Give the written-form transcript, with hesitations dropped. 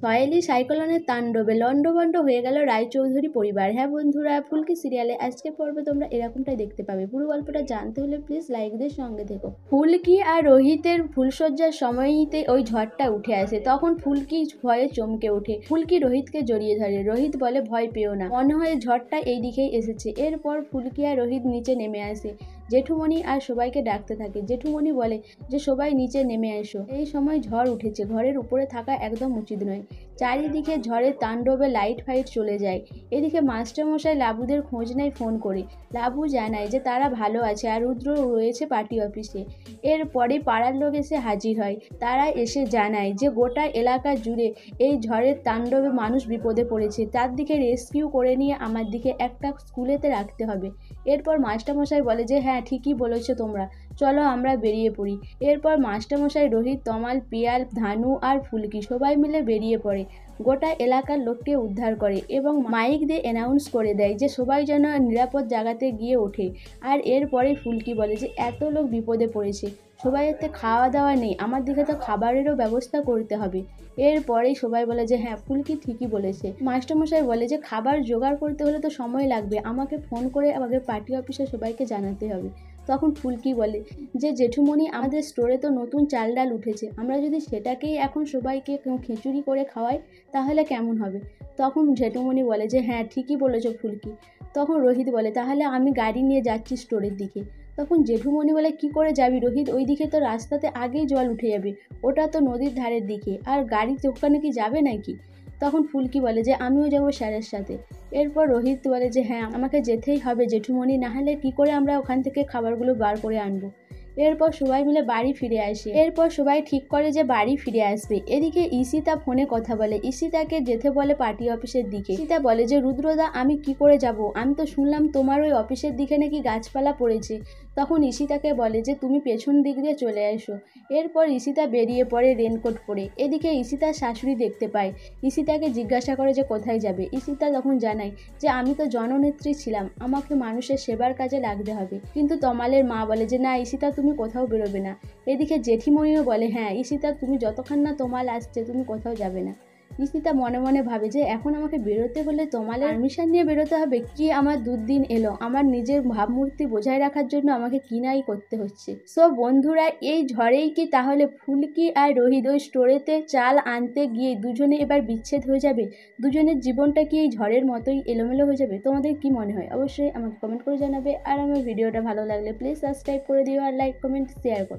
সয়েলি সাইক্লোনের তাণ্ডবে লন্ডভন্ড হয়ে গেল রায়চৌধুরী পরিবার। হ্যাঁ বন্ধুরা, ফুলকি সিরিয়ালে আজকের পর্বে তোমরা এরকমটাই দেখতে পাবে। পুরো গল্পটা জানতে হলে প্লিজ লাইক দিয়ে সঙ্গে থেকো। ফুলকি আর রোহিতের ফুলসজ্জার সময়তে ওই ঝড়টা উঠে আসে। তখন ফুলকি ভয়ে চমকে ওঠে। ফুলকি রোহিতকে জড়িয়ে ধরে। রোহিত বলে, ভয় পেও না, মনে হয় ঝড়টা এই দিকেই এসেছে। এরপর ফুলকি আর রোহিত নিচে নেমে আসে। জেঠুমণি আর সবাইকে ডাকতে থাকে। জেঠুমণি বলে যে সবাই নিচে নেমে এসো, এই সময় ঝড় উঠেছে, ঘরের উপরে থাকা একদম উচিত নয়। চারিদিকে ঝড়ের তাণ্ডবে লাইট ফাইট চলে যায়। এদিকে মাস্টারমশাই লাবুদের খোঁজ নেয় ফোন করে। লাবু জানায় যে তারা ভালো আছে আর রুদ্র রয়েছে পার্টি অফিসে। এরপরে পাড়ার লোক এসে হাজির হয়। তারা এসে জানায় যে গোটা এলাকা জুড়ে এই ঝড়ের তাণ্ডবে মানুষ বিপদে পড়েছে, তার দিকে রেস্কিউ করে নিয়ে আমার দিকে একটা স্কুলেতে রাখতে হবে। এরপর মাস্টারমশাই বলে যে হ্যাঁ ঠিকই বলেছো তোমরা, চলো আমরা বেরিয়ে পড়ি। এরপর মাস্টারমশাই, রোহিত, তমাল, পিয়াল, ধানু আর ফুলকি সবাই মিলে বেরিয়ে পড়ে। গোটা এলাকার লোককে উদ্ধার করে এবং মাইক দিয়ে অ্যানাউন্স করে দেয় যে সবাই যেন নিরাপদ জায়গাতে গিয়ে ওঠে। আর এরপরে ফুলকি বলে যে এত লোক বিপদে পড়েছে, সবাই এতে খাওয়া দাওয়া নেই, আমার দিকে তো খাবারেরও ব্যবস্থা করতে হবে। এরপরেই সবাই বলে যে হ্যাঁ ফুলকি ঠিকই বলেছে। মাস্টারমশাই বলে যে খাবার জোগাড় করতে হলে তো সময় লাগবে, আমাকে ফোন করে আগে পার্টি অফিসে সবাইকে জানাতে হবে। তখন ফুলকি বলে যে জেঠুমণি, আমাদের স্টোরে তো নতুন চাল ডাল উঠেছে, আমরা যদি সেটাকেই এখন সবাইকে খিচুড়ি করে খাওয়াই তাহলে কেমন হবে। তখন জেঠুমণি বলে যে হ্যাঁ ঠিকই বলেছো ফুলকি। তখন রোহিত বলে তাহলে আমি গাড়ি নিয়ে যাচ্ছি স্টোরের দিকে। তখন জেঠুমণি বলে কি করে যাবি রোহিত, ওই দিকে তো রাস্তাতে আগেই জল উঠে যাবে, ওটা তো নদীর ধারের দিকে, আর গাড়ি ওখানে কি যাবে নাকি। তখন ফুলকি বলে যে আমিও যাবো স্যারের সাথে। এরপর রোহিত বলে যে হ্যাঁ আমাকে যেতেই হবে জেঠুমণি, নাহলে কি করে আমরা ওখান থেকে খাবারগুলো বার করে আনবো। এরপর সবাই মিলে বাড়ি ফিরে আসে। এরপর সবাই ঠিক করে যে বাড়ি ফিরে আসবে। এদিকে ঈশিতা ফোনে কথা বলে। ঈশিতাকে যেতে বলে পার্টি অফিসের দিকে। ঈশিতা বলে যে রুদ্রদা, আমি কি করে যাব, আমি তো শুনলাম তোমার ওই অফিসের দিকে নাকি গাছপালা পড়েছে। তখন ঈশিতাকে বলে যে তুমি পেছন দিক দিয়ে চলে এসো। এরপর ঈশিতা বেরিয়ে পড়ে রেনকোট পরে। এদিকে ঈশিতার শাশুড়ি দেখতে পায়। ঈশিতাকে জিজ্ঞাসা করে যে কোথায় যাবে। ঈশিতা তখন জানায় যে আমি তো জননেত্রী ছিলাম, আমাকে মানুষের সেবার কাজে লাগতে হবে। কিন্তু তমালের মা বলে যে না ঈশিতা, তুমি কোথাও বেরোবে না। এদিকে জেঠিমণিও বলে হ্যাঁ ঈশিতা, তুমি যতক্ষণ না তমাল আসছে তুমি কোথাও যাবে না। ঈশিতা মনে মনে ভাবে যে এখন আমাকে বেরোতে হলে তমালের পারমিশন নিয়ে বেরোতে হবে। কি আমার দুর্দিন এলো, আমার নিজের ভাবমূর্তি বজায় রাখার জন্য আমাকে কি নাই করতে হচ্ছে। সো বন্ধুরা, এই ঝড়েই কি তাহলে ফুলকি আর রোহিত ওই স্টোরেতে চাল আনতে গিয়ে দুজনে এবার বিচ্ছেদ হয়ে যাবে? দুজনের জীবনটা কি এই ঝড়ের মতোই এলোমেলো হয়ে যাবে? তোমাদের কি মনে হয় অবশ্যই আমাকে কমেন্ট করে জানাবে। আর আমার ভিডিওটা ভালো লাগলে প্লিজ সাবস্ক্রাইব করে দিও আর লাইক কমেন্ট শেয়ার করো।